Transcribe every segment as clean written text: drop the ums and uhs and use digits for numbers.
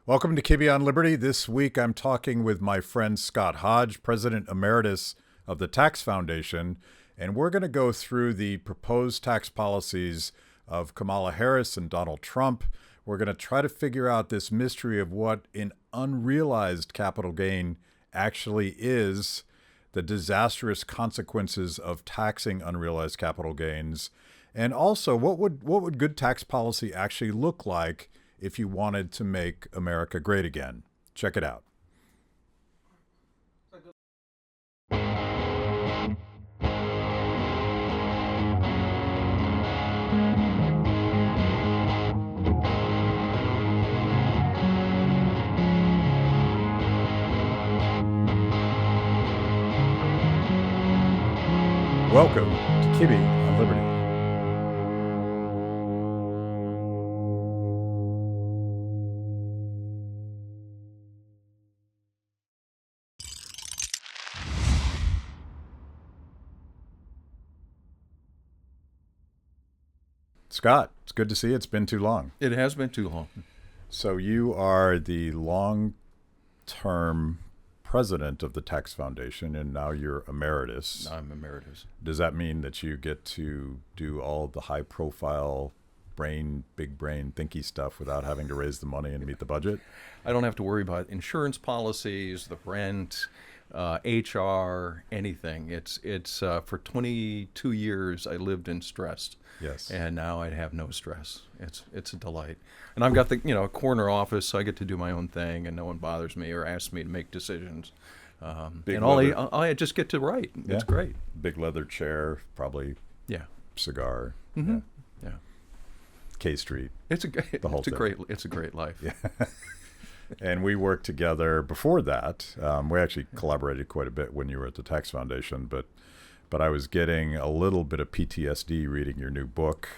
Welcome to Kibbe on Liberty. This week I'm talking with my friend Scott Hodge, President Emeritus of the Tax Foundation, and we're going to go through the proposed tax policies of Kamala Harris and Donald Trump. We're going to try to figure out this mystery of what an unrealized capital gain actually is, the disastrous consequences of taxing unrealized capital gains, and also what would good tax policy actually look like if you wanted to make America great again. Check it out. Welcome to Kibbe on Liberty. Scott, it's good to see you. It's been too long. It has been too long. So you are the long-term president of the Tax Foundation, and now you're emeritus. I'm emeritus. Does that mean that you get to do all the high-profile, big brain, thinky stuff without having to raise the money and meet the budget? I don't have to worry about insurance policies, the rent, HR, anything. It's for 22 years I lived in stress. Yes. And now I have no stress. It's a delight. And I've got the corner office, so I get to do my own thing, and no one bothers me or asks me to make decisions. And all I just get to write. Yeah. It's great. Big leather chair, probably. Yeah. Cigar. Mm-hmm. Yeah. K Street. It's a great life. Yeah. And we worked together before that. We actually collaborated quite a bit when you were at the Tax Foundation, but I was getting a little bit of PTSD reading your new book,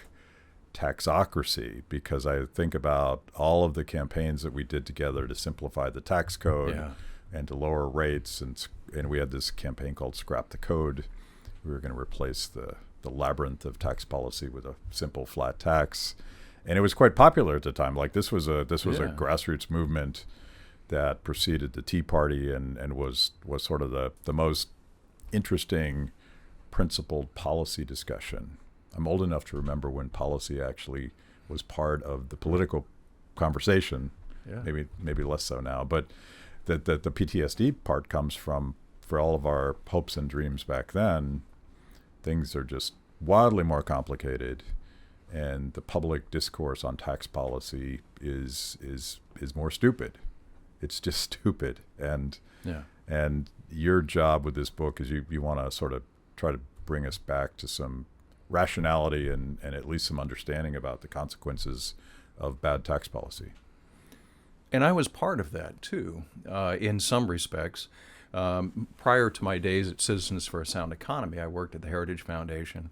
Taxocracy, because I think about all of the campaigns that we did together to simplify the tax code and to lower rates. And we had this campaign called Scrap the Code. We were going to replace the labyrinth of tax policy with a simple flat tax. And it was quite popular at the time. Like this was a grassroots movement that preceded the Tea Party and was sort of the most interesting principled policy discussion. I'm old enough to remember when policy actually was part of the political conversation. Yeah. Maybe less so now, but the PTSD part comes from, for all of our hopes and dreams back then, things are just wildly more complicated, and the public discourse on tax policy is more stupid. It's just stupid. And your job with this book is you want to sort of try to bring us back to some rationality and at least some understanding about the consequences of bad tax policy. And I was part of that too, in some respects. Prior to my days at Citizens for a Sound Economy, I worked at the Heritage Foundation,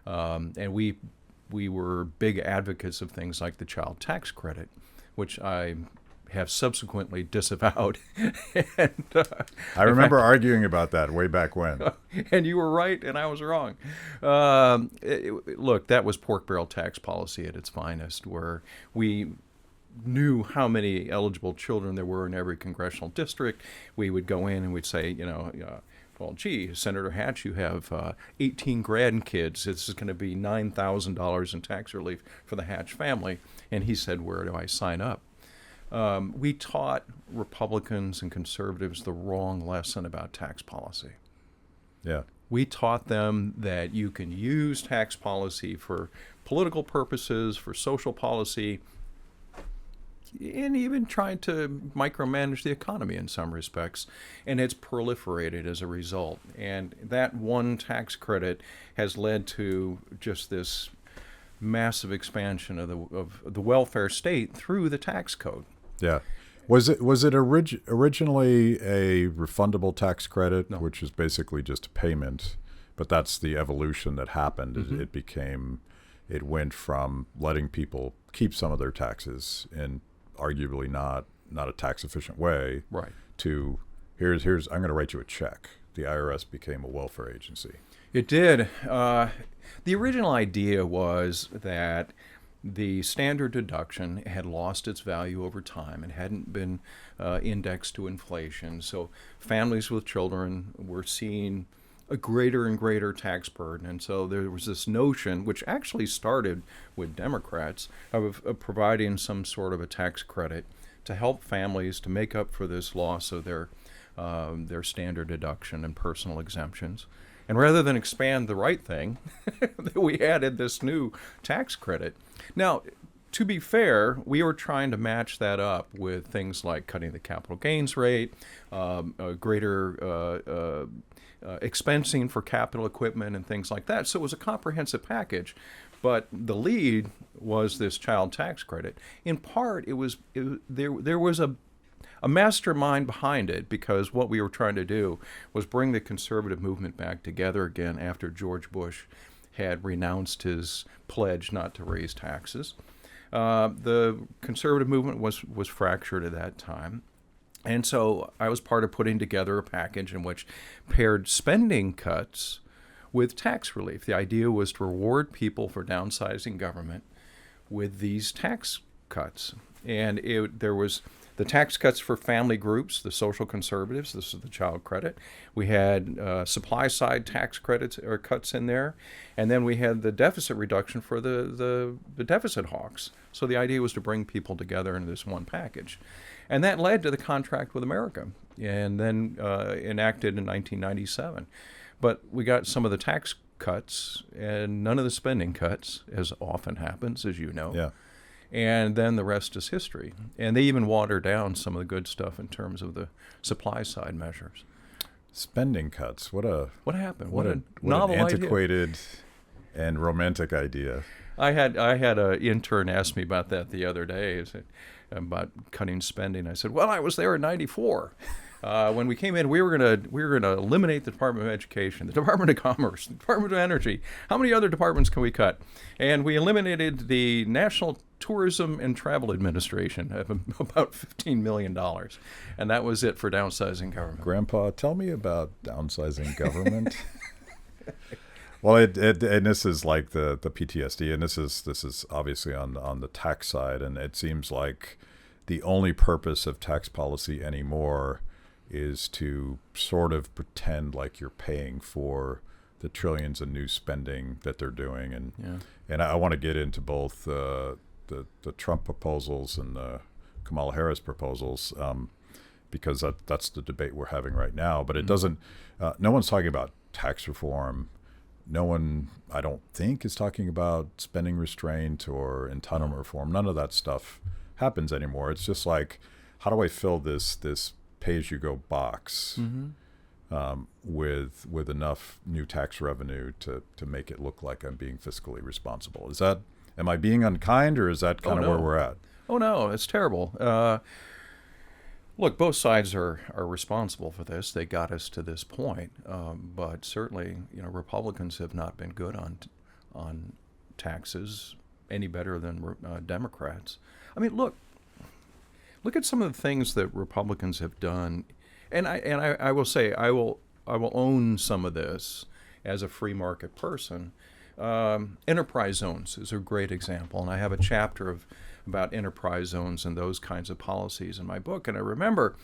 and we were big advocates of things like the child tax credit, which I have subsequently disavowed. And, I remember arguing about that way back when. And you were right, and I was wrong. Look, that was pork barrel tax policy at its finest, where we knew how many eligible children there were in every congressional district. We would go in and we'd say, well, gee, Senator Hatch, you have 18 grandkids. This is going to be $9,000 in tax relief for the Hatch family. And he said, where do I sign up? We taught Republicans and conservatives the wrong lesson about tax policy. Yeah. We taught them that you can use tax policy for political purposes, for social policy, and even trying to micromanage the economy in some respects. And it's proliferated as a result. And that one tax credit has led to just this massive expansion of the welfare state through the tax code. Yeah. Was it originally a refundable tax credit, No. which is basically just a payment, but that's the evolution that happened. Mm-hmm. It went from letting people keep some of their taxes in arguably not a tax efficient way, right, to here's I'm going to write you a check. The IRS became a welfare agency. It did. The original idea was that the standard deduction had lost its value over time and hadn't been indexed to inflation. So families with children were seeing a greater and greater tax burden. And so there was this notion, which actually started with Democrats, of providing some sort of a tax credit to help families to make up for this loss of their standard deduction and personal exemptions. And rather than expand the right thing, we added this new tax credit. Now, to be fair, we were trying to match that up with things like cutting the capital gains rate, greater expensing for capital equipment and things like that. So it was a comprehensive package. But the lead was this child tax credit. In part, there was a mastermind behind it, because what we were trying to do was bring the conservative movement back together again after George Bush had renounced his pledge not to raise taxes. The conservative movement was fractured at that time. And so I was part of putting together a package in which paired spending cuts with tax relief. The idea was to reward people for downsizing government with these tax cuts. And there was the tax cuts for family groups, the social conservatives. This is the child credit. We had supply side tax credits or cuts in there, and then we had the deficit reduction for the deficit hawks. So the idea was to bring people together into this one package, and that led to the Contract with America, and then enacted in 1997. But we got some of the tax cuts and none of the spending cuts, as often happens, as you know. Yeah. And then the rest is history. And they even water down some of the good stuff in terms of the supply side measures. Spending cuts. What happened? What a novel an antiquated and romantic idea. I had an intern ask me about that the other day, about cutting spending. I said, well, I was there in '94. When we came in, we were gonna eliminate the Department of Education, the Department of Commerce, the Department of Energy. How many other departments can we cut? And we eliminated the National Tourism and Travel Administration of about $15 million, and that was it for downsizing government. Grandpa, tell me about downsizing government. Well, and this is like the PTSD, and this is obviously on the tax side, and it seems like the only purpose of tax policy anymore is to sort of pretend like you're paying for the trillions of new spending that they're doing, and I want to get into both the Trump proposals and the Kamala Harris proposals, because that's the debate we're having right now. But it doesn't. No one's talking about tax reform. No one, I don't think, is talking about spending restraint or entitlement reform. None of that stuff happens anymore. It's just like, how do I fill this pay-as-you-go box with enough new tax revenue to make it look like I'm being fiscally responsible? Am I being unkind, or is that kind of where we're at? Oh no, it's terrible. Look, both sides are responsible for this. They got us to this point, but certainly, Republicans have not been good on taxes any better than Democrats. I mean, look at some of the things that Republicans have done, and I will say I will own some of this as a free market person. Enterprise zones is a great example, and I have a chapter about enterprise zones and those kinds of policies in my book. And I remember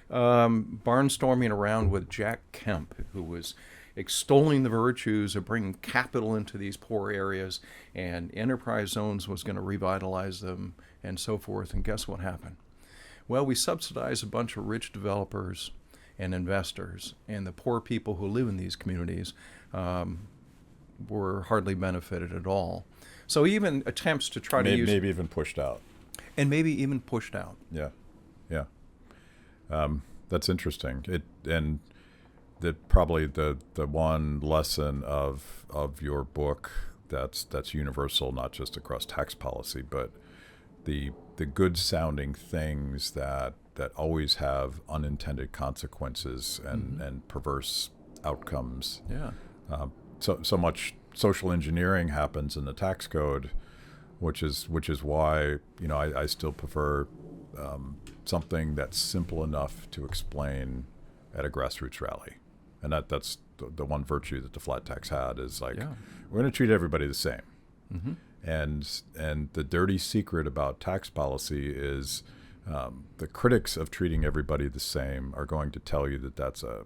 barnstorming around with Jack Kemp, who was extolling the virtues of bringing capital into these poor areas, and enterprise zones was going to revitalize them and so forth. And guess what happened? Well, we subsidized a bunch of rich developers and investors, and the poor people who live in these communities were hardly benefited at all. So even attempts to try to use... Maybe even pushed out. And maybe even pushed out. Yeah. That's interesting. Probably the one lesson of your book that's universal, not just across tax policy, but the good sounding things that always have unintended consequences and perverse outcomes. Yeah. So much social engineering happens in the tax code, which is why I still prefer something that's simple enough to explain at a grassroots rally, and that's the one virtue that the flat tax had is like, we're going to treat everybody the same, And the dirty secret about tax policy is the critics of treating everybody the same are going to tell you that that's a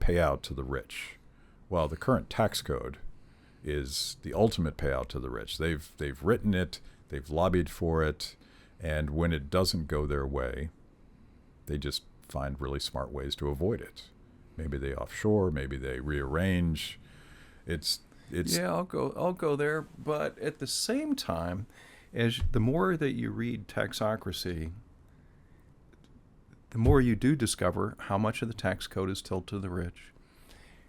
payout to the rich. Well, the current tax code is the ultimate payout to the rich. They've written it, they've lobbied for it, and when it doesn't go their way, they just find really smart ways to avoid it. Maybe they offshore, maybe they rearrange. It's Yeah, I'll go there, but at the same time, as the more that you read Taxocracy, the more you do discover how much of the tax code is tilted to the rich.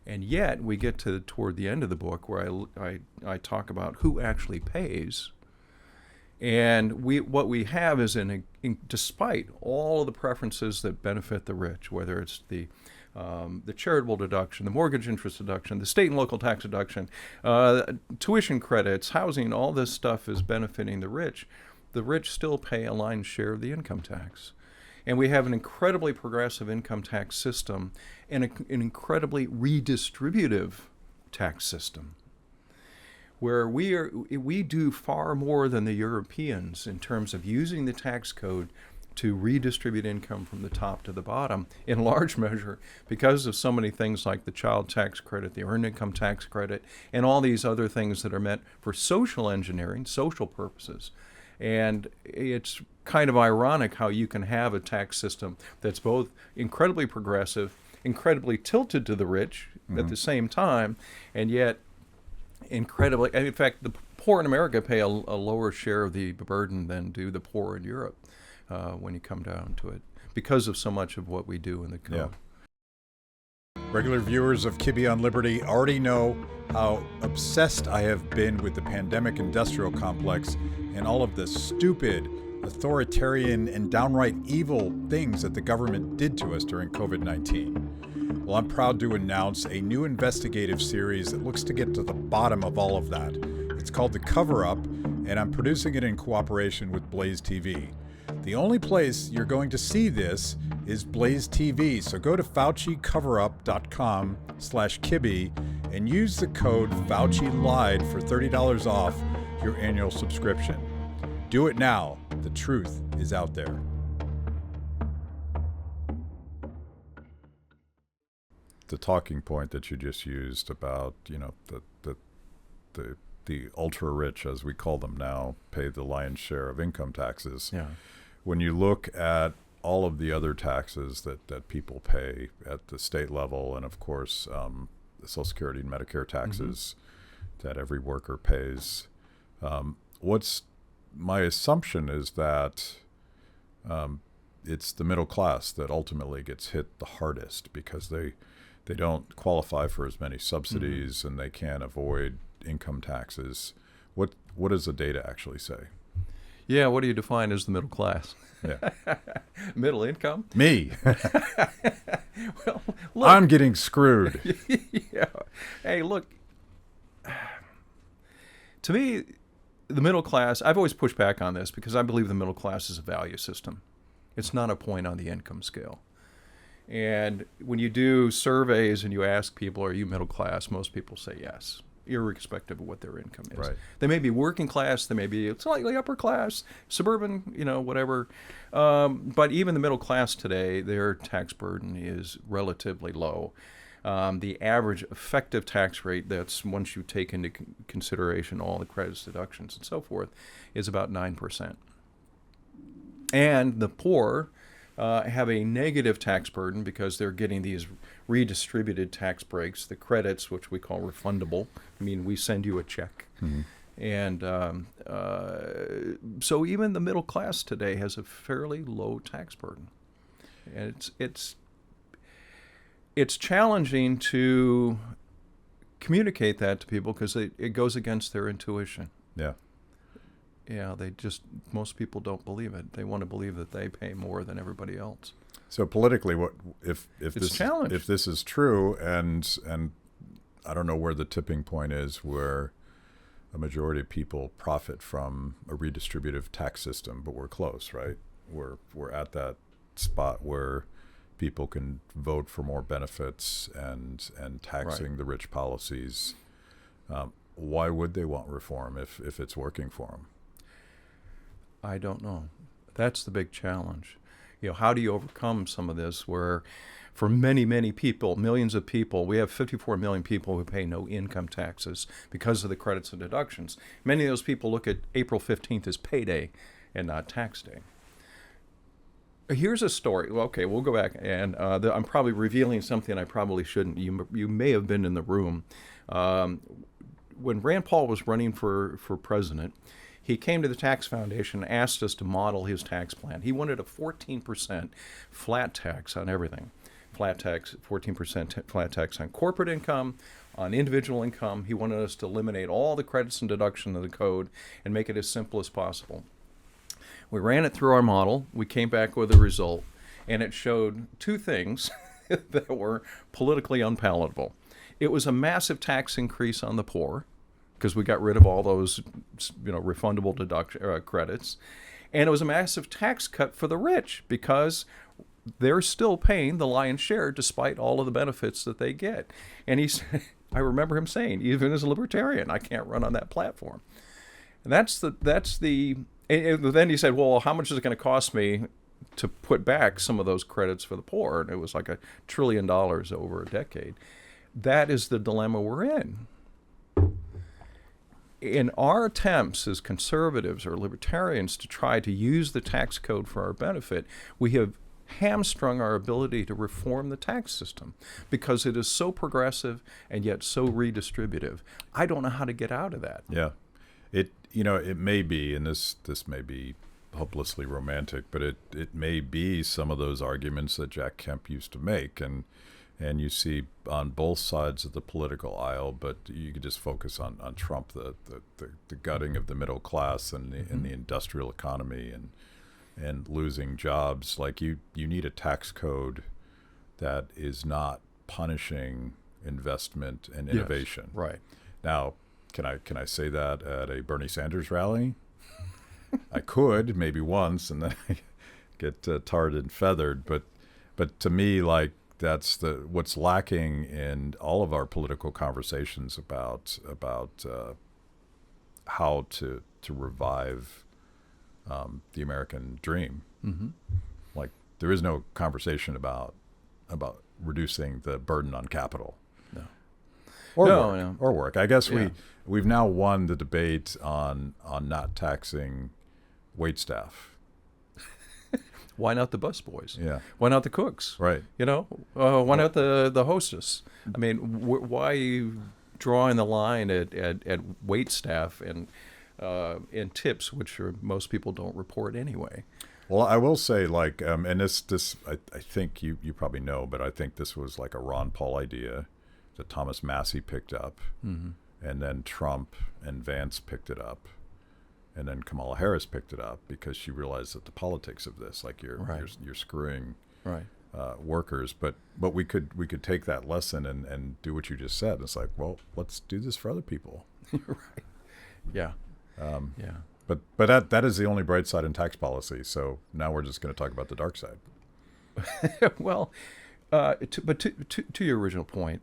And yet we get toward the end of the book where I talk about who actually pays. And what we have is, despite all of the preferences that benefit the rich, whether it's the charitable deduction, the mortgage interest deduction, the state and local tax deduction, tuition credits, housing, all this stuff is benefiting the rich. The rich still pay a lion's share of the income tax. And we have an incredibly progressive income tax system and an incredibly redistributive tax system, where we do far more than the Europeans in terms of using the tax code to redistribute income from the top to the bottom, in large measure because of so many things like the child tax credit, the earned income tax credit, and all these other things that are meant for social engineering, social purposes. And it's kind of ironic how you can have a tax system that's both incredibly progressive, incredibly tilted to the rich at the same time, and yet incredibly, in fact, the poor in America pay a lower share of the burden than do the poor in Europe when you come down to it, because of so much of what we do in the code. Yeah. Regular viewers of Kibbe on Liberty already know how obsessed I have been with the pandemic industrial complex and all of the stupid, authoritarian, and downright evil things that the government did to us during COVID-19. Well, I'm proud to announce a new investigative series that looks to get to the bottom of all of that. It's called The Cover-Up, and I'm producing it in cooperation with BlazeTV. The only place you're going to see this is BlazeTV, so go to FauciCoverup.com/Kibbe and use the code FauciLied for $30 off your annual subscription. Do it now. The truth is out there. The talking point that you just used about, the ultra rich, as we call them now, pay the lion's share of income taxes. Yeah. When you look at all of the other taxes that people pay at the state level, and of course the Social Security and Medicare taxes that every worker pays, what's my assumption is that it's the middle class that ultimately gets hit the hardest because they don't qualify for as many subsidies and they can't avoid income taxes. What does the data actually say? Yeah, what do you define as the middle class? Yeah. Middle income? Me. Well, look. I'm getting screwed. Yeah. Hey, look. To me, the middle class, I've always pushed back on this because I believe the middle class is a value system. It's not a point on the income scale. And when you do surveys and you ask people, are you middle class? Most people say yes, irrespective of what their income is. Right. They may be working class, they may be slightly upper class, suburban, whatever. But even the middle class today, their tax burden is relatively low. The average effective tax rate, that's once you take into consideration all the credits, deductions, and so forth, is about 9%. And the poor have a negative tax burden because they're getting these redistributed tax breaks, the credits, which we call refundable. I mean, we send you a check. And so even the middle class today has a fairly low tax burden. And it's challenging to communicate that to people because it goes against their intuition. Yeah. Yeah, most people don't believe it. They want to believe that they pay more than everybody else. So politically, what if this is true, and I don't know where the tipping point is where a majority of people profit from a redistributive tax system, but we're close, right? We're at that spot where people can vote for more benefits and taxing the rich policies. why would they want reform if it's working for them? I don't know. That's the big challenge. How do you overcome some of this where for many, many people, millions of people, we have 54 million people who pay no income taxes because of the credits and deductions. Many of those people look at April 15th as payday and not tax day. Here's a story. Well, okay, we'll go back, and I'm probably revealing something I probably shouldn't. You may have been in the room. When Rand Paul was running for president, he came to the Tax Foundation and asked us to model his tax plan. He wanted a 14% flat tax on everything. Flat tax, 14% flat tax on corporate income, on individual income. He wanted us to eliminate all the credits and deduction of the code and make it as simple as possible. We ran it through our model. We came back with a result, and it showed two things that were politically unpalatable. It was a massive tax increase on the poor, because we got rid of all those, refundable deduction credits, and it was a massive tax cut for the rich because they're still paying the lion's share despite all of the benefits that they get. And he said, I remember him saying, even as a libertarian, I can't run on that platform. And and then he said, well, how much is it going to cost me to put back some of those credits for the poor? And it was like $1 trillion over a decade. That is the dilemma we're in. In our attempts as conservatives or libertarians to try to use the tax code for our benefit, we have hamstrung our ability to reform the tax system because it is so progressive and yet so redistributive. I don't know how to get out of that. Yeah. It may be, and this may be hopelessly romantic, but it may be some of those arguments that Jack Kemp used to make, and you see on both sides of the political aisle. But you could just focus on Trump, the gutting of the middle class and the industrial economy and losing jobs. Like you need a tax code that is not punishing investment and innovation. Yes, right. Now, can I say that at a Bernie Sanders rally? I could, maybe once, and then I get tarred and feathered. But to me, like, that's what's lacking in all of our political conversations about how to revive the American dream. Mm-hmm. Like, there is no conversation about reducing the burden on capital. Or work. I guess we've now won the debate on not taxing wait staff. Why not the busboys? Yeah. Why not the cooks? Right. Why not the hostess? I mean, why are you drawing the line at wait staff and tips, which most people don't report anyway? Well, I will say, like, and this I think you probably know, but I think this was like a Ron Paul idea that Thomas Massey picked up, and then Trump and Vance picked it up, and then Kamala Harris picked it up because she realized that the politics of this, like you're screwing workers, but we could take that lesson and do what you just said. It's like, well, let's do this for other people. Right. Yeah. But that is the only bright side in tax policy. So now we're just going to talk about the dark side. Well. To your original point,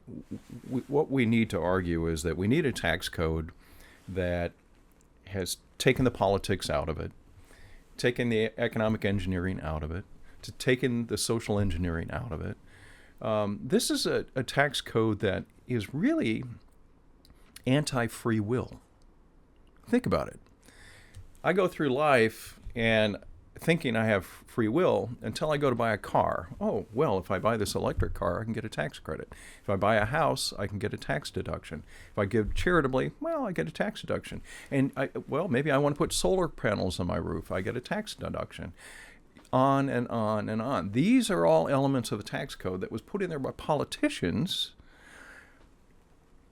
what we need to argue is that we need a tax code that has taken the politics out of it, taken the economic engineering out of it, taken the social engineering out of it. This is a tax code that is really anti-free will. Think about it. I go through life and thinking I have free will until I go to buy a car. Oh, well, if I buy this electric car, I can get a tax credit. If I buy a house, I can get a tax deduction. If I give charitably, well, I get a tax deduction. And maybe I want to put solar panels on my roof. I get a tax deduction. On and on and on. These are all elements of the tax code that was put in there by politicians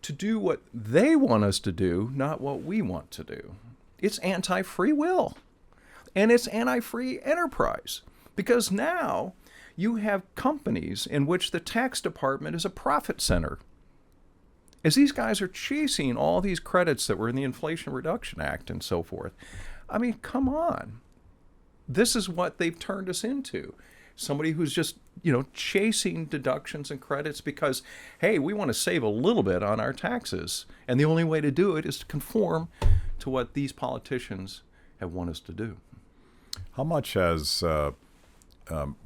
to do what they want us to do, not what we want to do. It's anti-free will. And it's anti-free enterprise because now you have companies in which the tax department is a profit center. As these guys are chasing all these credits that were in the Inflation Reduction Act and so forth. I mean, come on. This is what they've turned us into. somebody who's just, chasing deductions and credits because, hey, we want to save a little bit on our taxes. And the only way to do it is to conform to what these politicians have wanted us to do. How much has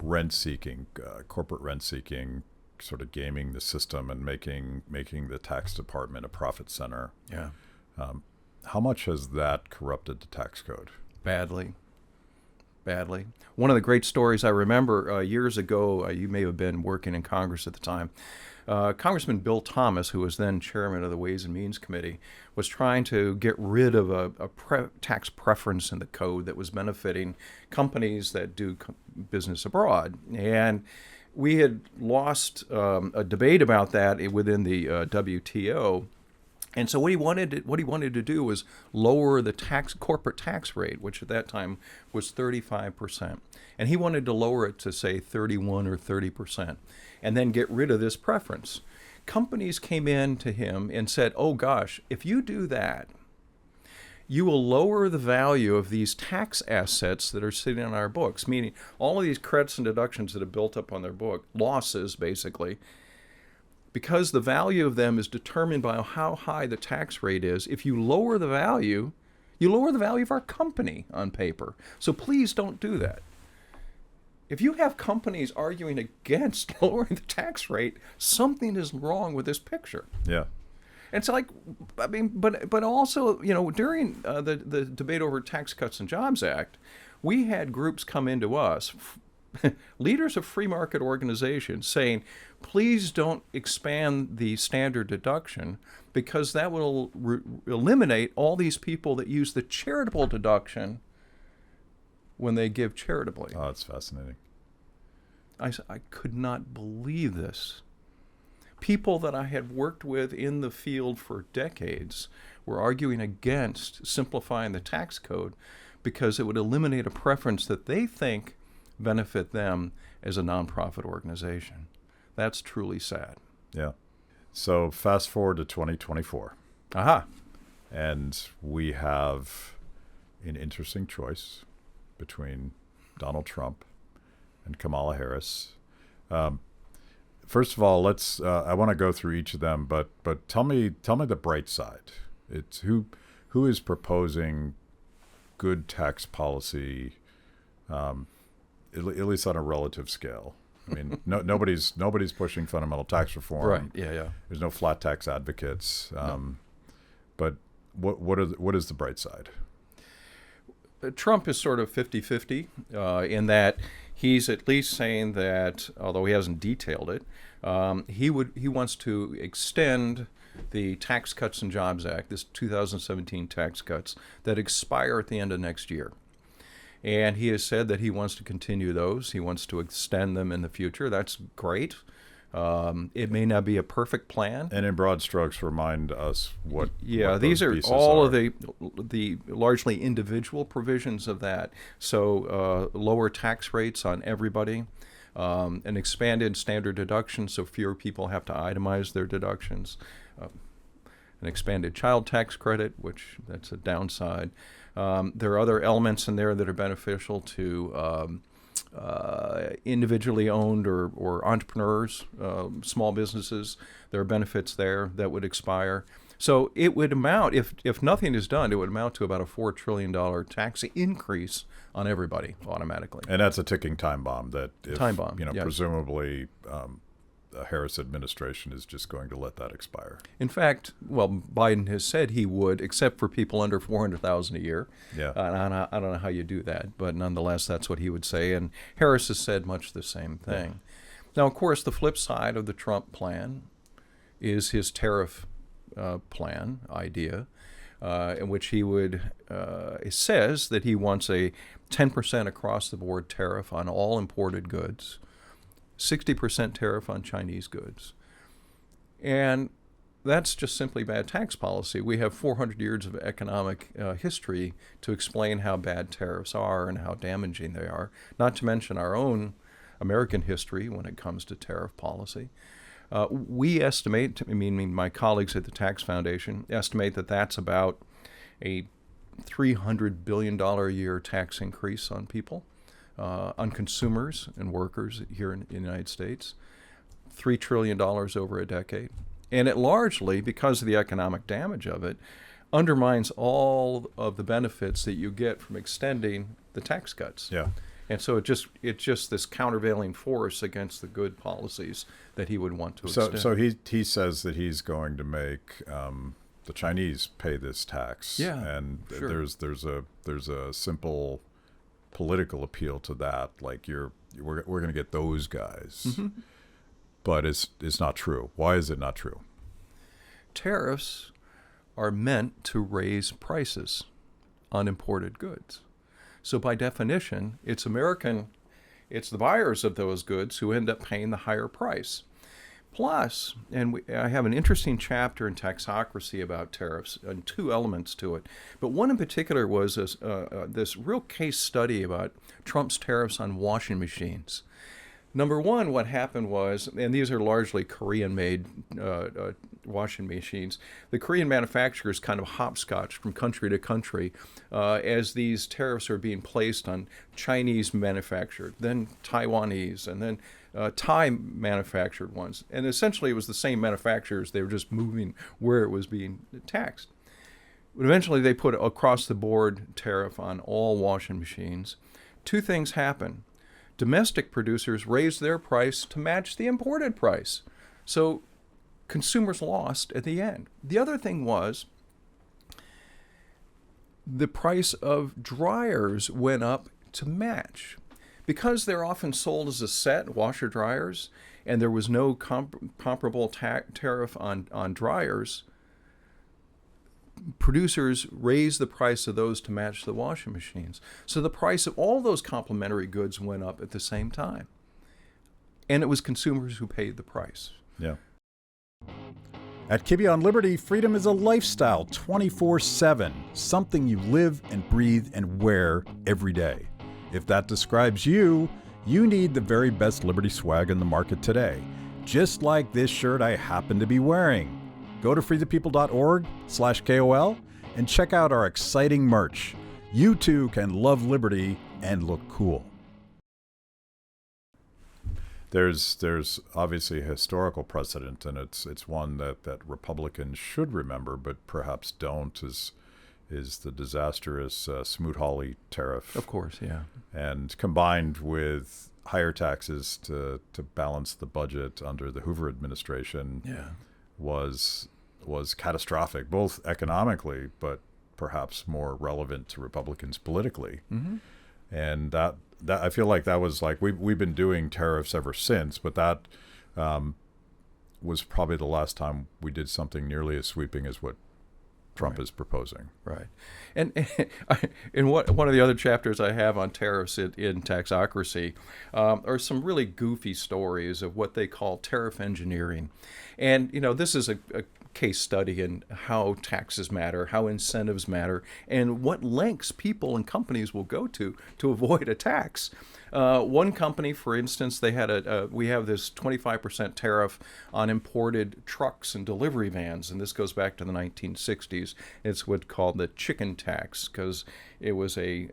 rent-seeking, corporate rent-seeking, sort of gaming the system and making the tax department a profit center? Yeah. How much has that corrupted the tax code? Badly. One of the great stories I remember years ago, you may have been working in Congress at the time, Congressman Bill Thomas, who was then chairman of the Ways and Means Committee, was trying to get rid of a tax preference in the code that was benefiting companies that do business abroad. And we had lost a debate about that within the WTO. And so what he wanted to do was lower the corporate tax rate, which at that time was 35%. And he wanted to lower it to, say, 31 or 30%, and then get rid of this preference. Companies came in to him and said, oh gosh, if you do that, you will lower the value of these tax assets that are sitting on our books, meaning all of these credits and deductions that have built up on their book, losses basically, because the value of them is determined by how high the tax rate is. If you lower the value, you lower the value of our company on paper. So please don't do that. If you have companies arguing against lowering the tax rate, something is wrong with this picture. Yeah. And it's like, I mean, but also, during the debate over Tax Cuts and Jobs Act, we had groups come into us, leaders of free market organizations, saying, please don't expand the standard deduction because that will eliminate all these people that use the charitable deduction when they give charitably. Oh, that's fascinating. I could not believe this. People that I had worked with in the field for decades were arguing against simplifying the tax code because it would eliminate a preference that they think benefit them as a nonprofit organization. That's truly sad. Yeah. So fast forward to 2024. Aha. And we have an interesting choice between Donald Trump and Kamala Harris. First of all, let's. I want to go through each of them, but tell me the bright side. It's who is proposing good tax policy, at least on a relative scale. I mean, nobody's pushing fundamental tax reform. Right. Yeah. There's no flat tax advocates. No. But what is the bright side? Trump is sort of 50-50 in that he's at least saying that, although he hasn't detailed it, he wants to extend the Tax Cuts and Jobs Act, this 2017 tax cuts that expire at the end of next year. And he has said that he wants to continue those. He wants to extend them in the future. That's great. It may not be a perfect plan. And in broad strokes, remind us what. Yeah, what these those are all are. of the largely individual provisions of that. So lower tax rates on everybody, an expanded standard deduction so fewer people have to itemize their deductions, an expanded child tax credit, which that's a downside. There are other elements in there that are beneficial to individually owned or entrepreneurs, small businesses. There are benefits there that would expire. So it would amount, if nothing is done, it would amount to about a $4 trillion tax increase on everybody automatically. And that's a ticking time bomb that, if, Time bomb, yes. presumably the Harris administration is just going to let that expire. In fact, well, Biden has said he would, except for people under $400,000 a year. Yeah. I don't know how you do that, but nonetheless, that's what he would say. And Harris has said much the same thing. Yeah. Now, of course, the flip side of the Trump plan is his tariff plan idea, in which he would it says that he wants a 10% across-the-board tariff on all imported goods, 60% tariff on Chinese goods. And that's just simply bad tax policy. We have 400 years of economic history to explain how bad tariffs are and how damaging they are, not to mention our own American history when it comes to tariff policy. We estimate, meaning my colleagues at the Tax Foundation, estimate that that's about a $300 billion a year tax increase on people. on consumers and workers here in the United States. $3 trillion over a decade. And it largely, because of the economic damage of it, undermines all of the benefits that you get from extending the tax cuts. Yeah. And so it's just this countervailing force against the good policies that he would want to extend. So he says that he's going to make the Chinese pay this tax. Yeah, and sure. there's a simple political appeal to that. Like we're going to get those guys, Mm-hmm. but it's not true. Why is it not true? Tariffs are meant to raise prices on imported goods. So by definition, it's the buyers of those goods who end up paying the higher price. Plus, I have an interesting chapter in Taxocracy about tariffs, and two elements to it. But one in particular was this real case study about Trump's tariffs on washing machines. Number one, what happened was, and these are largely Korean-made washing machines, the Korean manufacturers kind of hopscotch from country to country as these tariffs are being placed on Chinese manufactured, then Taiwanese, and then Thai manufactured ones. And essentially it was the same manufacturers, they were just moving where it was being taxed. But eventually they put across-the-board tariff on all washing machines. Two things happen. Domestic producers raised their price to match the imported price. So consumers lost at the end. The other thing was the price of dryers went up to match. Because they're often sold as a set, washer dryers, and there was no comparable tariff on dryers, producers raised the price of those to match the washing machines. So the price of all those complementary goods went up at the same time. And it was consumers who paid the price. Yeah. At Kibbe on Liberty, freedom is a lifestyle 24/7, something you live and breathe and wear every day. If that describes you, you need the very best Liberty swag in the market today, just like this shirt I happen to be wearing. Go to freethepeople.org/KOL and check out our exciting merch. You too can love liberty and look cool. There's obviously a historical precedent, and it's one that Republicans should remember, but perhaps don't, is the disastrous Smoot-Hawley tariff. Of course, yeah. And combined with higher taxes to balance the budget under the Hoover administration, Yeah. was catastrophic, both economically, but perhaps more relevant to Republicans politically. Mm-hmm. And that I feel like that was like we've been doing tariffs ever since, but that was probably the last time we did something nearly as sweeping as what Trump is proposing. Right. And in one of the other chapters I have on tariffs in Taxocracy are some really goofy stories of what they call tariff engineering. And, this is a case study in how taxes matter, how incentives matter, and what lengths people and companies will go to avoid a tax. One company, for instance, they had we have this 25% tariff on imported trucks and delivery vans, and this goes back to the 1960s. It's what's called the chicken tax, because it was the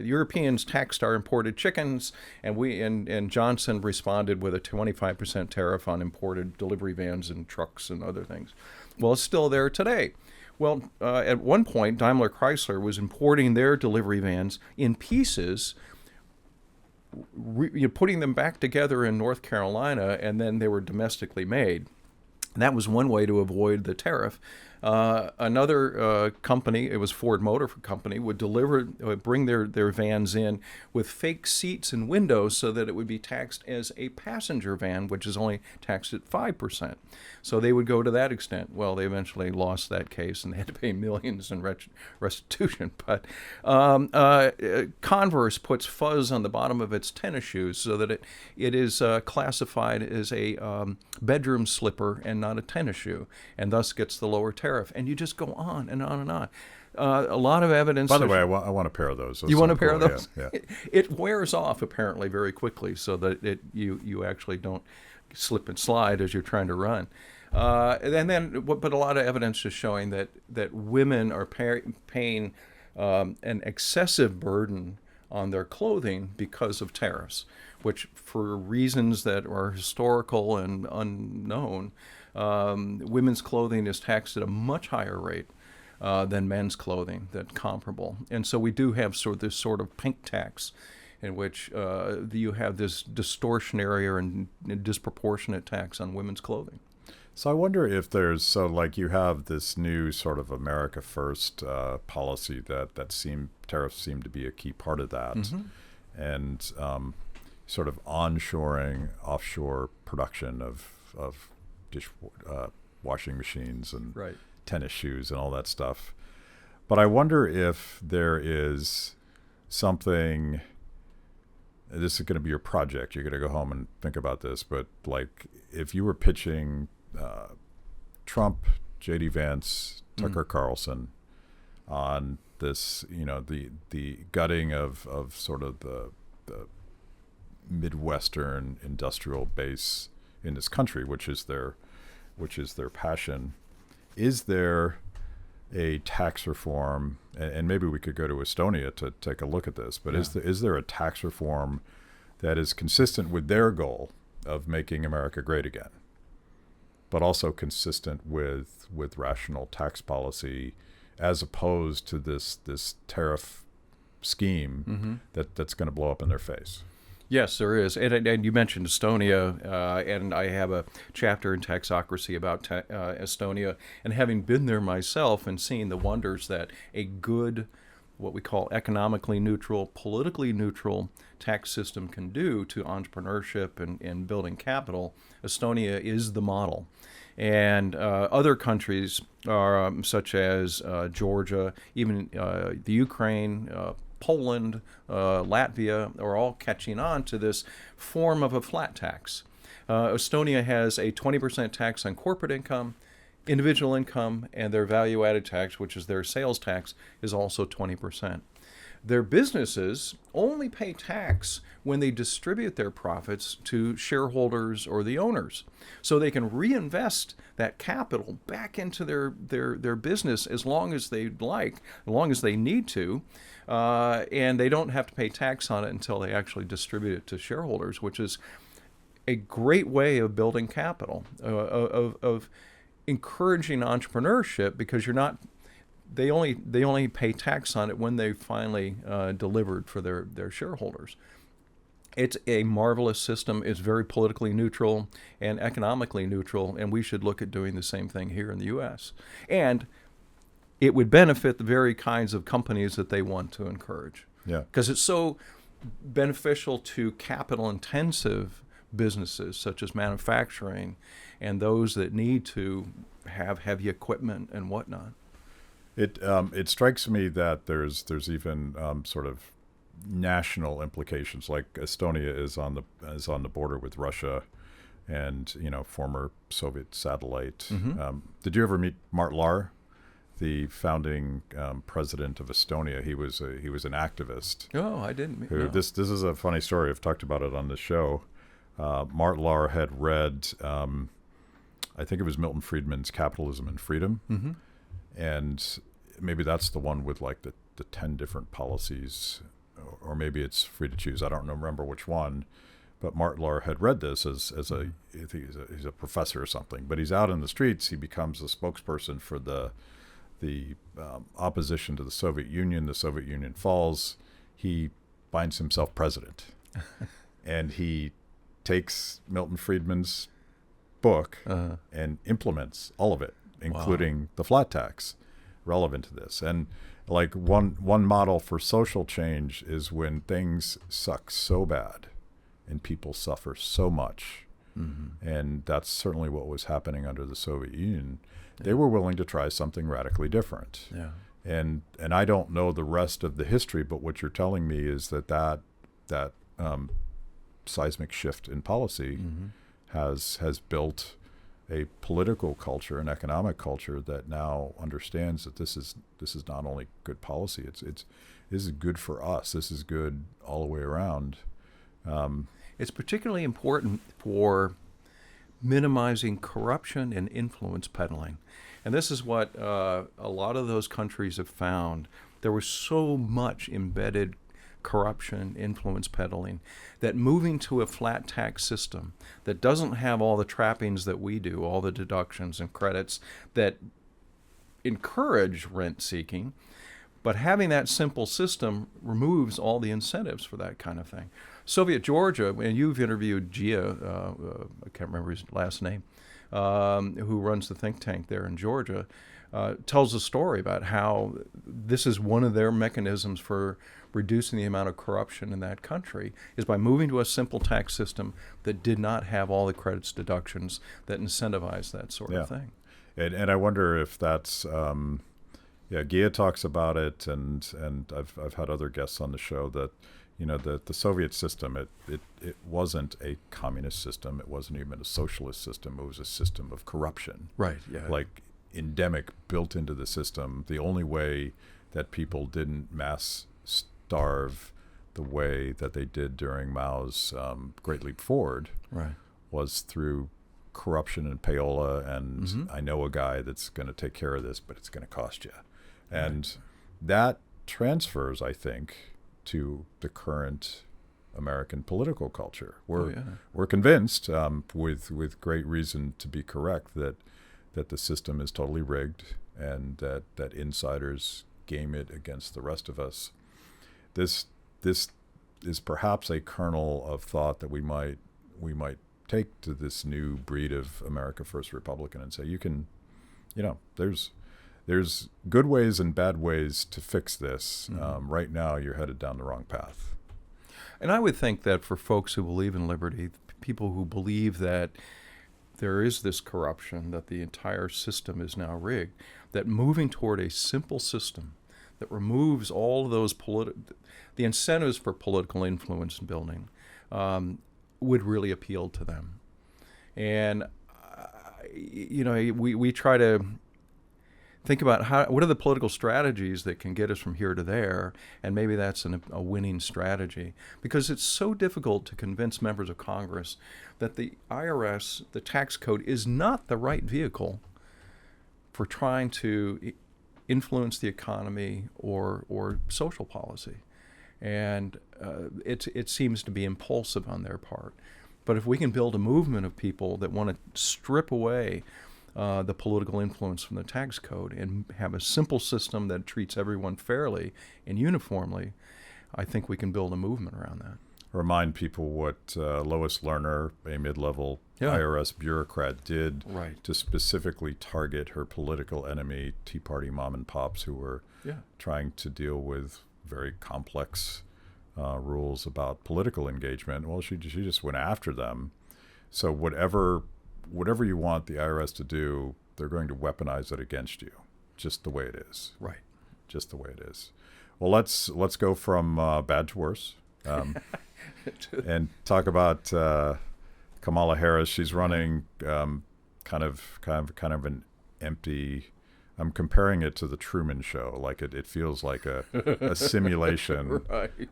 Europeans taxed our imported chickens, and Johnson responded with a 25% tariff on imported delivery vans and trucks and other things. Well, it's still there today. Well, at one point, Daimler Chrysler was importing their delivery vans in pieces, putting them back together in North Carolina, and then they were domestically made. And that was one way to avoid the tariff. Another company, it was Ford Motor Company, would bring their vans in with fake seats and windows so that it would be taxed as a passenger van, which is only taxed at 5%. So they would go to that extent. Well, they eventually lost that case and they had to pay millions in restitution. But Converse puts fuzz on the bottom of its tennis shoes so that it is classified as a bedroom slipper and not a tennis shoe, and thus gets the lower tariff. And you just go on and on and on. A lot of evidence. By the way, I want a pair of those. You want a pair of those? Yeah. It wears off apparently very quickly, so that you actually don't slip and slide as you're trying to run. But a lot of evidence is showing that women are paying an excessive burden on their clothing because of tariffs, which for reasons that are historical and unknown, women's clothing is taxed at a much higher rate than men's clothing, that's comparable. And so we do have this sort of pink tax in which you have this distortionary and disproportionate tax on women's clothing. So I wonder if you have this new sort of America First policy that tariffs seem to be a key part of that, and sort of onshoring offshore production of washing machines and right. tennis shoes and all that stuff. But I wonder if there is something. This is going to be your project. You're going to go home and think about this. But like, if you were pitching Trump, J.D. Vance, Tucker Carlson on this, the gutting of sort of the Midwestern industrial base in this country, which is their passion. Is there a tax reform, and maybe we could go to Estonia to take a look at this, but is there a tax reform that is consistent with their goal of making America great again, but also consistent with rational tax policy, as opposed to this tariff scheme that's going to blow up in their face? Yes, there is. And you mentioned Estonia, and I have a chapter in Taxocracy about Estonia. And having been there myself and seeing the wonders that a good, what we call economically neutral, politically neutral tax system can do to entrepreneurship and building capital, Estonia is the model. And other countries are such as Georgia, even the Ukraine, Poland, Latvia are all catching on to this form of a flat tax. Estonia has a 20% tax on corporate income, individual income, and their value-added tax, which is their sales tax, is also 20%. Their businesses only pay tax when they distribute their profits to shareholders or the owners. So they can reinvest that capital back into their business as long as they'd like, as long as they need to, and they don't have to pay tax on it until they actually distribute it to shareholders, which is a great way of building capital, of encouraging entrepreneurship, because they only pay tax on it when they finally delivered for their shareholders. It's a marvelous system. It's very politically neutral and economically neutral, and we should look at doing the same thing here in the U.S. And it would benefit the very kinds of companies that they want to encourage. Yeah. Because it's so beneficial to capital-intensive businesses such as manufacturing and those that need to have heavy equipment and whatnot. It strikes me that there's even sort of national implications. Like Estonia is on the border with Russia, and former Soviet satellite. Did you ever meet Mart Laar, the founding president of Estonia? He was an activist. Oh, I didn't. No. This is a funny story. I've talked about it on the show. Mart Laar had read, I think it was Milton Friedman's Capitalism and Freedom, and maybe that's the one with like the 10 different policies, or maybe it's Free to Choose. I don't remember which one, but Mart Laar had read this as he's a professor or something. But he's out in the streets. He becomes a spokesperson for the opposition to the Soviet Union. The Soviet Union falls. He finds himself president, and he takes Milton Friedman's book and implements all of it, including the flat tax, relevant to this. And like one model for social change is when things suck so bad and people suffer so much. And that's certainly what was happening under the Soviet Union. They were willing to try something radically different. Yeah. And I don't know the rest of the history, but what you're telling me is that seismic shift in policy has built a political culture, an economic culture that now understands that this is not only good policy, this is good for us. This is good all the way around. It's particularly important for minimizing corruption and influence peddling. And this is what a lot of those countries have found. There was so much embedded corruption, influence peddling, that moving to a flat tax system that doesn't have all the trappings that we do, all the deductions and credits that encourage rent seeking, but having that simple system removes all the incentives for that kind of thing. Soviet Georgia, and you've interviewed Gia, I can't remember his last name, who runs the think tank there in Georgia, tells a story about how this is one of their mechanisms for reducing the amount of corruption in that country, is by moving to a simple tax system that did not have all the credits deductions that incentivize that sort of thing. And I wonder if that's, Gia talks about it, and I've had other guests on the show that, the Soviet system, it wasn't a communist system. It wasn't even a socialist system. It was a system of corruption. Right, yeah. Like endemic, built into the system. The only way that people didn't mass starve the way that they did during Mao's Great Leap Forward was through corruption and payola, and I know a guy that's going to take care of this, but it's going to cost you. And that transfers, I think, to the current American political culture. We're convinced, with great reason to be correct, that the system is totally rigged and that insiders game it against the rest of us. This is perhaps a kernel of thought that we might take to this new breed of America First Republican and say, there's good ways and bad ways to fix this. Right now, you're headed down the wrong path. And I would think that for folks who believe in liberty, people who believe that there is this corruption, that the entire system is now rigged, that moving toward a simple system that removes all of those the incentives for political influence building would really appeal to them. And, we try to think about what are the political strategies that can get us from here to there, and maybe that's a winning strategy, because it's so difficult to convince members of Congress that the IRS, the tax code, is not the right vehicle for trying to influence the economy or social policy. And it seems to be impulsive on their part. But if we can build a movement of people that want to strip away the political influence from the tax code and have a simple system that treats everyone fairly and uniformly, I think we can build a movement around that. Remind people what Lois Lerner, a mid-level IRS bureaucrat, did to specifically target her political enemy, Tea Party mom and pops, who were trying to deal with very complex rules about political engagement. Well, she just went after them. So whatever you want the IRS to do, they're going to weaponize it against you, just the way it is. Right. Just the way it is. Well, let's go from bad to worse, and talk about Kamala Harris. She's running kind of an empty. I'm comparing it to the Truman Show. Like it feels like a simulation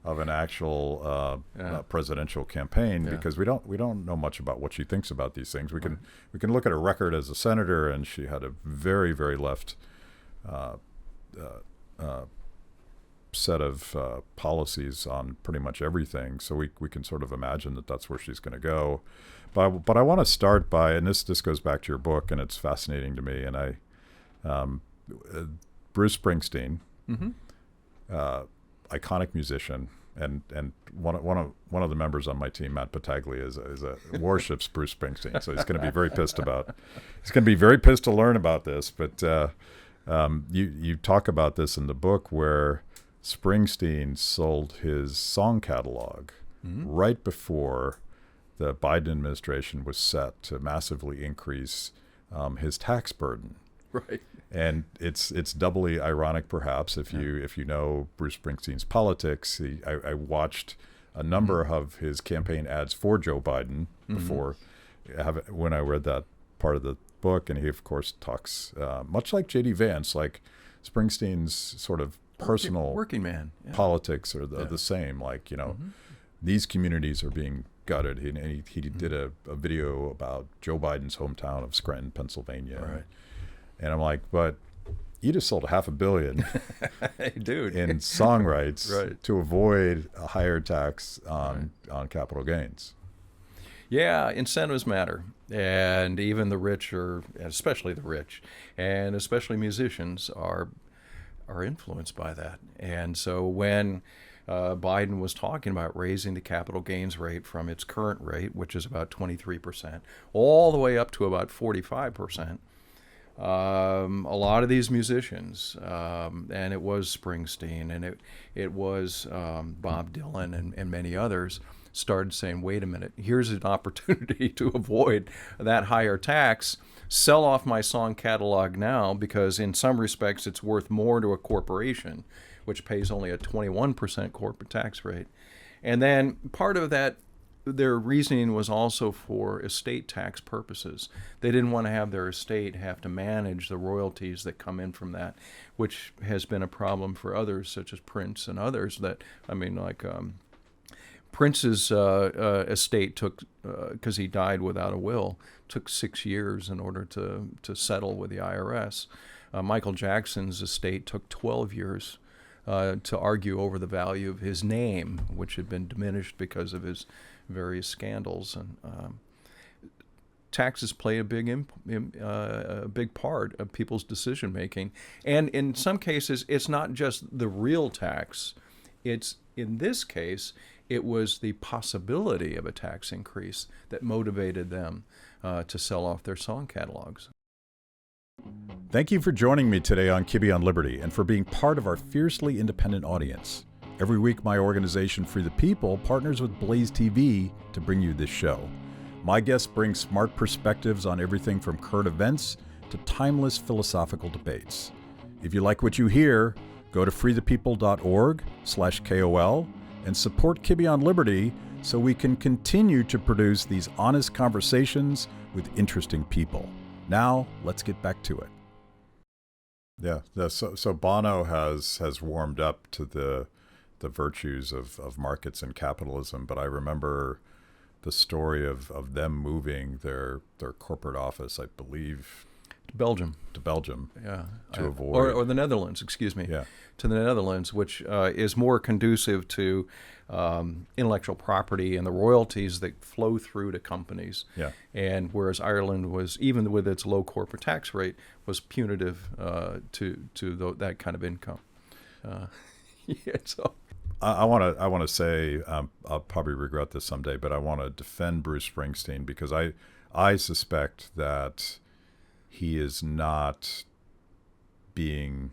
of an actual presidential campaign, because we don't know much about what she thinks about these things. We can look at her record as a senator, and she had a very, very left set of policies on pretty much everything. So we can sort of imagine that that's where she's going to go. But I want to start by, and this goes back to your book, and it's fascinating to me, and I. Bruce Springsteen, iconic musician, and one of the members on my team, Matt Pataglia, is a worships Bruce Springsteen. So he's going to be very pissed to learn about this. But you talk about this in the book, where Springsteen sold his song catalog right before the Biden administration was set to massively increase his tax burden. Right. And it's doubly ironic, perhaps, if you know Bruce Springsteen's politics. I watched a number of his campaign ads for Joe Biden before, when I read that part of the book, and he of course talks much like J.D. Vance, like Springsteen's sort of personal working man politics are the same. Like these communities are being gutted. He did a video about Joe Biden's hometown of Scranton, Pennsylvania. Right. And I'm like, but, you just sold $500 million Dude. in song rights Right. to avoid a higher tax on capital gains. Yeah, incentives matter. And even the rich, especially the rich, and especially musicians, are influenced by that. And so when Biden was talking about raising the capital gains rate from its current rate, which is about 23%, all the way up to about 45%, a lot of these musicians, and it was Springsteen, and it was Bob Dylan, and many others, started saying, wait a minute, here's an opportunity to avoid that higher tax. Sell off my song catalog now, because in some respects it's worth more to a corporation, which pays only a 21% corporate tax rate. And then part of that, their reasoning was also for estate tax purposes. They didn't want to have their estate have to manage the royalties that come in from that, which has been a problem for others, such as Prince and others. Prince's estate took, because he died without a will, took 6 years in order to settle with the IRS. Michael Jackson's estate took 12 years to argue over the value of his name, which had been diminished because of his various scandals. And taxes play a big part of people's decision making. And in some cases, it's not just the real tax. It's, in this case, it was the possibility of a tax increase that motivated them to sell off their song catalogs. Thank you for joining me today on Kibbe on Liberty and for being part of our fiercely independent audience. Every week, my organization, Free the People, partners with BlazeTV to bring you this show. My guests bring smart perspectives on everything from current events to timeless philosophical debates. If you like what you hear, go to freethepeople.org/KOL and support Kibbe on Liberty so we can continue to produce these honest conversations with interesting people. Now, let's get back to it. Yeah, so Bono has warmed up to the virtues of markets and capitalism, but I remember the story of them moving their corporate office, I believe, To Belgium. Yeah. To avoid. Or the Netherlands, excuse me. Yeah. To the Netherlands, which is more conducive to intellectual property and the royalties that flow through to companies. Yeah. And whereas Ireland was, even with its low corporate tax rate, was punitive to that kind of income. So. I want to say, I'll probably regret this someday, but I want to defend Bruce Springsteen because I suspect that he is not being,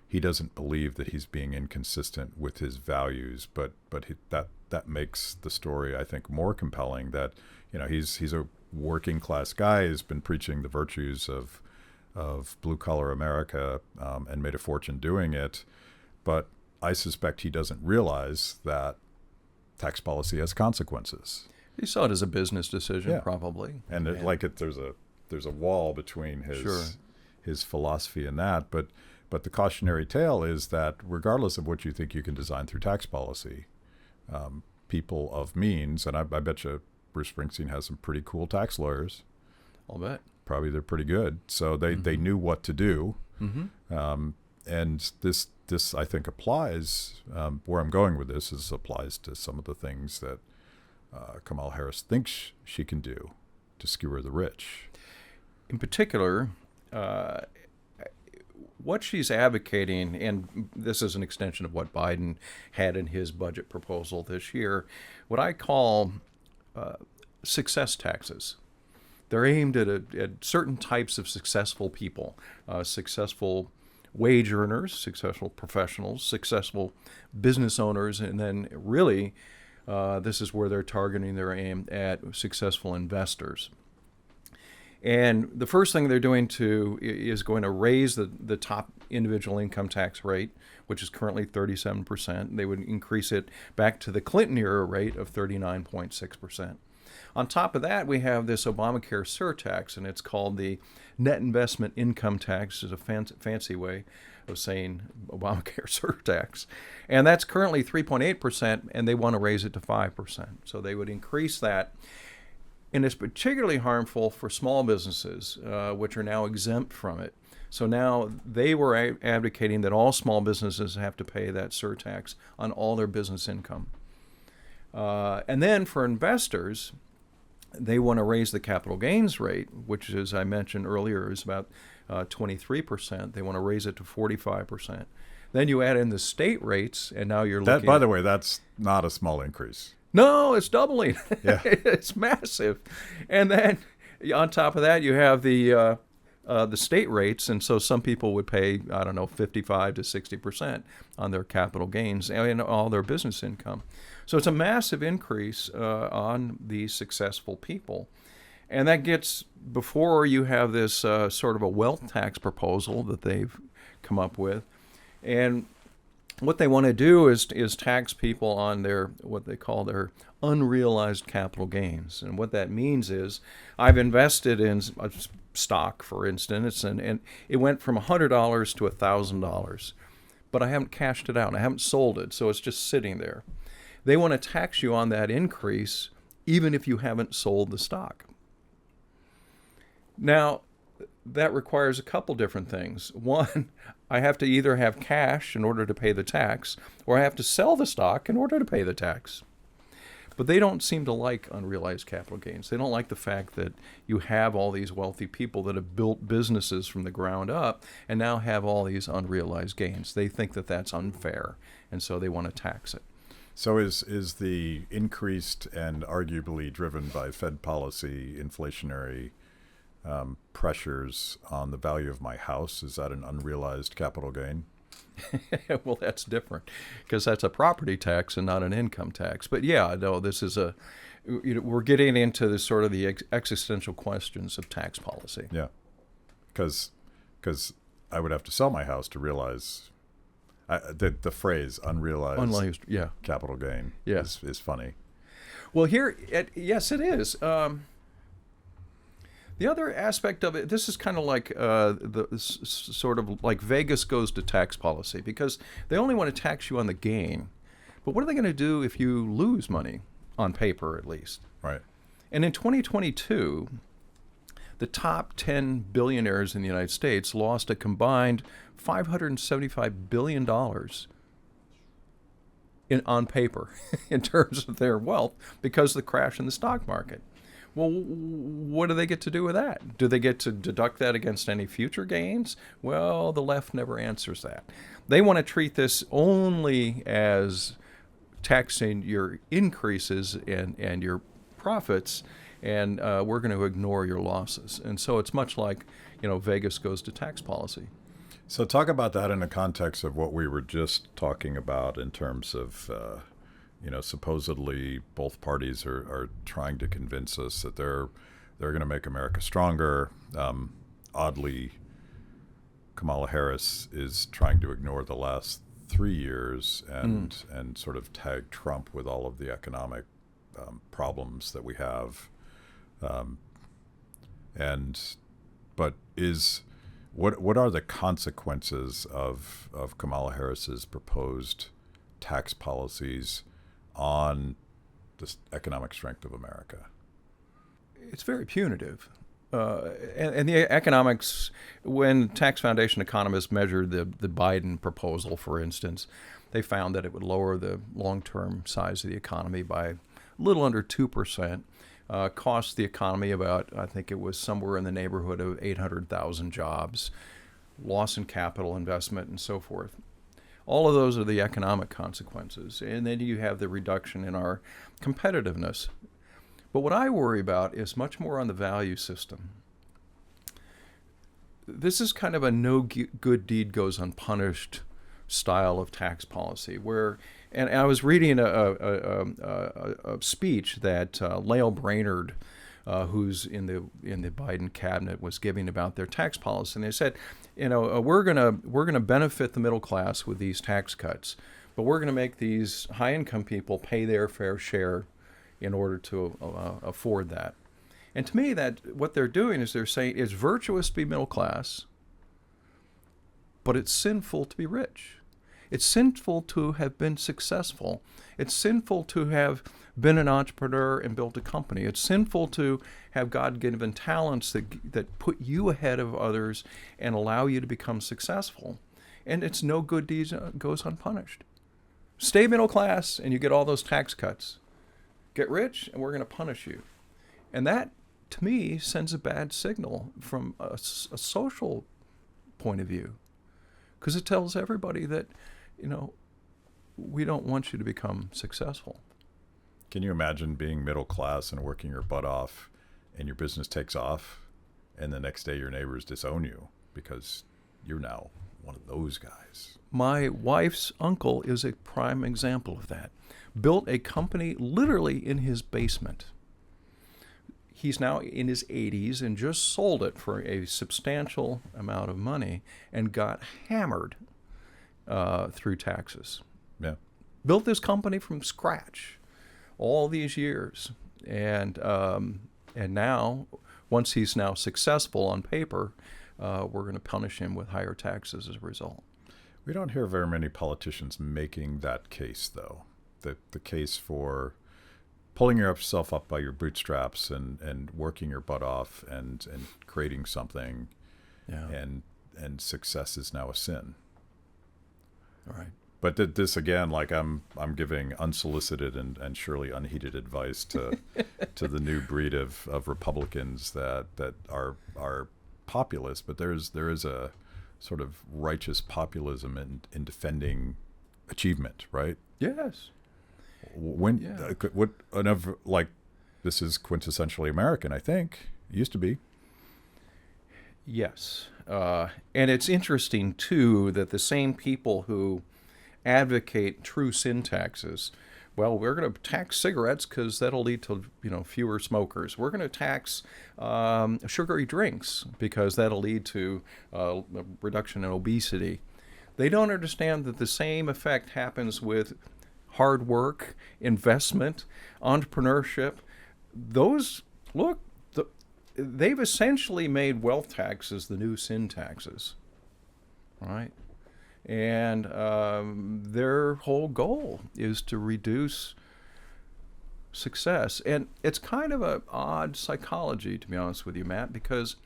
he doesn't believe that he's being inconsistent with his values, but that makes the story, I think, more compelling. That, you know, he's a working class guy who's been preaching the virtues of blue collar America and made a fortune doing it, but I suspect he doesn't realize that tax policy has consequences. He saw it as a business decision, Yeah. probably. And there's a wall between his philosophy and that. But the cautionary tale is that regardless of what you think you can design through tax policy, people of means, and I bet you Bruce Springsteen has some pretty cool tax lawyers. I'll bet. Probably they're pretty good. So they knew what to do. Mm-hmm. And this I think applies, where I'm going with this is applies to some of the things that Kamala Harris thinks she can do to skewer the rich. In particular, what she's advocating, and this is an extension of what Biden had in his budget proposal this year, what I call success taxes. They're aimed at certain types of successful people, successful wage earners, successful professionals, successful business owners, and then really this is where they're targeting their aim at successful investors. And the first thing they're doing is going to raise the top individual income tax rate, which is currently 37%. They would increase it back to the Clinton era rate of 39.6%. On top of that, we have this Obamacare surtax, and it's called the net investment income tax. Is a fancy way of saying Obamacare surtax. And that's currently 3.8%, and they want to raise it to 5%. So they would increase that. And it's particularly harmful for small businesses, which are now exempt from it. So now they were advocating that all small businesses have to pay that surtax on all their business income. And then for investors, they want to raise the capital gains rate, which, as I mentioned earlier, is about 23%. They want to raise it to 45%. Then you add in the state rates, and now you're looking. By the way, that's not a small increase. No, it's doubling. Yeah. It's massive. And then on top of that, you have the state rates, and so some people would pay, I don't know, 55 to 60% on their capital gains and all their business income. So it's a massive increase on the successful people. And that gets, before you have this sort of a wealth tax proposal that they've come up with. And what they want to do is tax people on their, what they call their unrealized capital gains. And what that means is, I've invested in a stock, for instance, and it went from $100 to $1,000, but I haven't cashed it out. I haven't sold it, so it's just sitting there. They want to tax you on that increase, even if you haven't sold the stock. Now, that requires a couple different things. One, I have to either have cash in order to pay the tax, or I have to sell the stock in order to pay the tax. But they don't seem to like unrealized capital gains. They don't like the fact that you have all these wealthy people that have built businesses from the ground up and now have all these unrealized gains. They think that that's unfair, and so they want to tax it. So is the increased and arguably driven by Fed policy inflationary pressures on the value of my house, is that an unrealized capital gain? Well, that's different, because that's a property tax and not an income tax. But yeah, no, this is we're getting into the sort of the existential questions of tax policy. Yeah, because I would have to sell my house to realize the phrase unrealized capital gain is funny. Well, yes, it is. The other aspect of it, this is kind of like sort of like Vegas goes to tax policy, because they only want to tax you on the gain. But what are they going to do if you lose money, on paper at least? Right. And in 2022, the top 10 billionaires in the United States lost a combined $575 billion on paper in terms of their wealth because of the crash in the stock market. Well, what do they get to do with that? Do they get to deduct that against any future gains? Well, the left never answers that. They want to treat this only as taxing your increases and your profits, and we're going to ignore your losses. And so it's much like, Vegas goes to tax policy. So talk about that in the context of what we were just talking about in terms of supposedly both parties are trying to convince us that they're going to make America stronger. Oddly, Kamala Harris is trying to ignore the last 3 years and sort of tag Trump with all of the economic problems that we have. What are the consequences of Kamala Harris's proposed tax policies on the economic strength of America? It's very punitive. And the economics, when Tax Foundation economists measured the Biden proposal, for instance, they found that it would lower the long-term size of the economy by a little under 2%, cost the economy about, I think it was somewhere in the neighborhood of 800,000 jobs, loss in capital investment, and so forth. All of those are the economic consequences. And then you have the reduction in our competitiveness. But what I worry about is much more on the value system. This is kind of a no good deed goes unpunished style of tax policy, where, and I was reading a speech that Lael Brainerd, who's in the Biden cabinet, was giving about their tax policy, and they said, we're gonna benefit the middle class with these tax cuts, but we're gonna make these high income people pay their fair share in order to afford that. And to me, that what they're doing is they're saying it's virtuous to be middle class, but it's sinful to be rich. It's sinful to have been successful. It's sinful to have been an entrepreneur and built a company. It's sinful to have God-given talents that put you ahead of others and allow you to become successful. And it's no good deed goes unpunished. Stay middle class and you get all those tax cuts. Get rich and we're going to punish you. And that, to me, sends a bad signal from a social point of view. Because it tells everybody that, we don't want you to become successful. Can you imagine being middle class and working your butt off and your business takes off and the next day your neighbors disown you because you're now one of those guys? My wife's uncle is a prime example of that. Built a company literally in his basement. He's now in his 80s and just sold it for a substantial amount of money and got hammered through taxes. Yeah. Built this company from scratch all these years. And now, once he's now successful on paper, we're going to punish him with higher taxes as a result. We don't hear very many politicians making that case, though. The case for pulling yourself up by your bootstraps and working your butt off and creating something, and success is now a sin. All right. But this again, like I'm giving unsolicited and surely unheeded advice to the new breed of Republicans that are populist, but there is a sort of righteous populism in defending achievement, right? Yes. This is quintessentially American, I think. It used to be. Yes. And it's interesting, too, that the same people who advocate true sin taxes, well, we're going to tax cigarettes because that'll lead to fewer smokers. We're going to tax sugary drinks because that'll lead to a reduction in obesity. They don't understand that the same effect happens with hard work, investment, entrepreneurship. They've essentially made wealth taxes the new sin taxes, right? And their whole goal is to reduce success. And it's kind of an odd psychology, to be honest with you, Matt, because,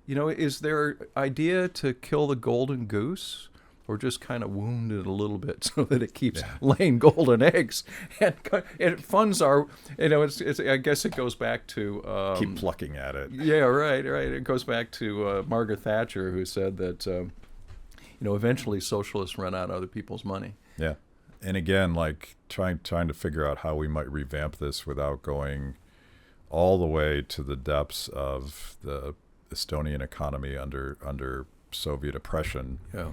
is their idea to kill the golden goose or just kind of wound it a little bit so that it keeps laying golden eggs and it funds our, I guess it goes back to... keep plucking at it. Yeah, right. It goes back to Margaret Thatcher, who said that, eventually socialists run out of other people's money. Yeah. And again, like trying to figure out how we might revamp this without going all the way to the depths of the Estonian economy under Soviet oppression. Yeah.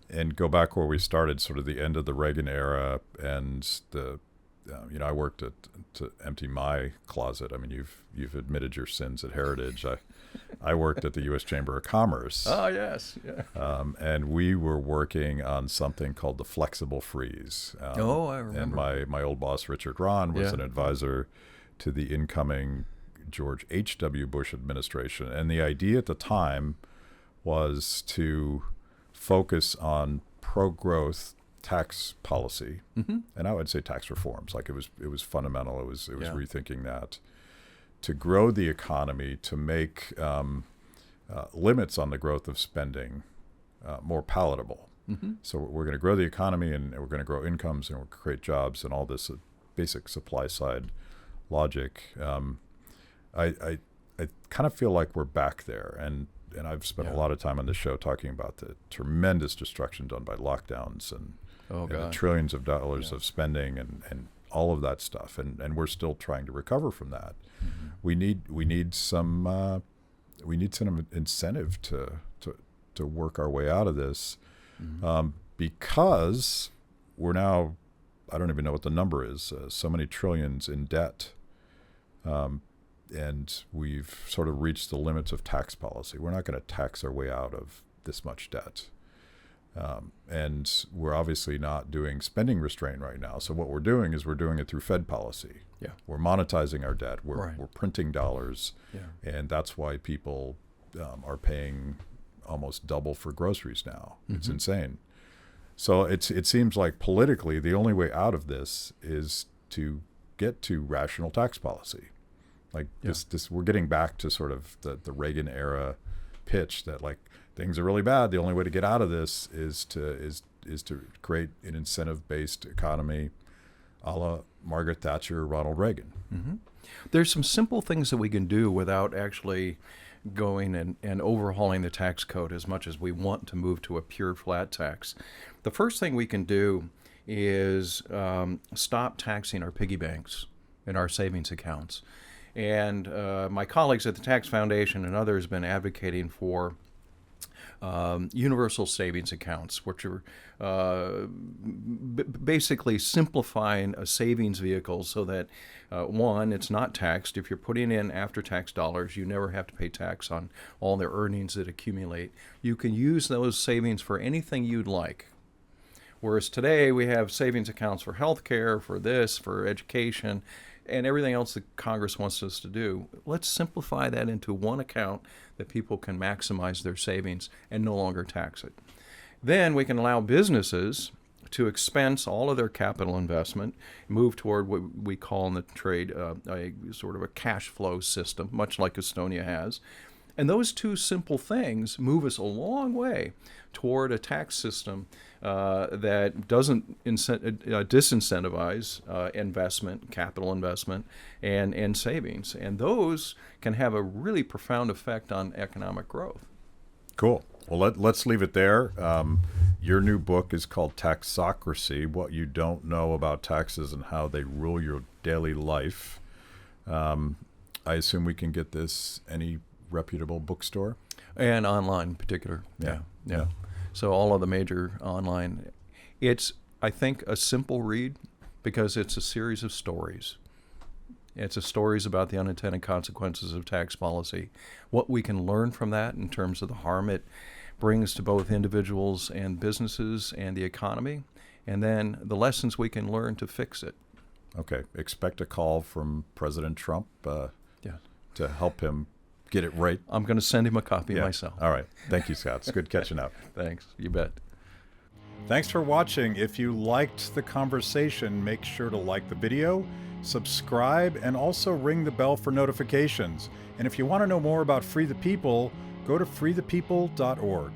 And go back where we started, sort of the end of the Reagan era, and I worked to empty my closet. I mean, you've admitted your sins at Heritage. I worked at the U.S. Chamber of Commerce. Oh yes, yeah. And we were working on something called the flexible freeze. I remember. And my old boss Richard Rahn was an advisor to the incoming George H.W. Bush administration, and the idea at the time was to focus on pro-growth tax policy, and I would say tax reforms. Like it was fundamental. It was rethinking that to grow the economy, to make limits on the growth of spending more palatable. So we're going to grow the economy, and we're going to grow incomes, and we'll create jobs, and all this basic supply side logic. I kind of feel like we're back there, and I've spent a lot of time on this show talking about the tremendous destruction done by lockdowns and the trillions of dollars of spending and all of that stuff, and we're still trying to recover from that. We need some incentive to work our way out of this, because we're now, I don't even know what the number is, so many trillions in debt. And we've sort of reached the limits of tax policy. We're not going to tax our way out of this much debt. And we're obviously not doing spending restraint right now. So what we're doing is we're doing it through Fed policy. Yeah. We're monetizing our debt. We're printing dollars. Yeah. And that's why people are paying almost double for groceries now. It's insane. So it seems like politically the only way out of this is to get to rational tax policy. Like this we're getting back to sort of the Reagan era pitch that like things are really bad. The only way to get out of this is to create an incentive-based economy a la Margaret Thatcher or Ronald Reagan. There's some simple things that we can do without actually going and overhauling the tax code as much as we want to move to a pure flat tax. The first thing we can do is stop taxing our piggy banks and our savings accounts. And my colleagues at the Tax Foundation and others have been advocating for universal savings accounts, which are basically simplifying a savings vehicle so that, one, it's not taxed. If you're putting in after-tax dollars, you never have to pay tax on all the earnings that accumulate. You can use those savings for anything you'd like. Whereas today we have savings accounts for healthcare, for this, for education, and everything else that Congress wants us to do. Let's simplify that into one account that people can maximize their savings and no longer tax it. Then we can allow businesses to expense all of their capital investment, move toward what we call in the trade a sort of a cash flow system, much like Estonia has. And those two simple things move us a long way toward a tax system that doesn't disincentivize investment, capital investment, and savings. And those can have a really profound effect on economic growth. Cool. Well, let's leave it there. Your new book is called Taxocracy, What You Don't Know About Taxes and How They Rule Your Daily Life. I assume we can get this any reputable bookstore? And online in particular. Yeah. So all of the major online. It's, I think, a simple read because it's a series of stories. It's a stories about the unintended consequences of tax policy, what we can learn from that in terms of the harm it brings to both individuals and businesses and the economy, and then the lessons we can learn to fix it. Okay. Expect a call from President Trump to help him get it right. I'm going to send him a copy myself. All right. Thank you, Scott. It's good catching up. Thanks. You bet. Thanks for watching. If you liked the conversation, make sure to like the video, subscribe, and also ring the bell for notifications. And if you want to know more about Free the People, go to freethepeople.org.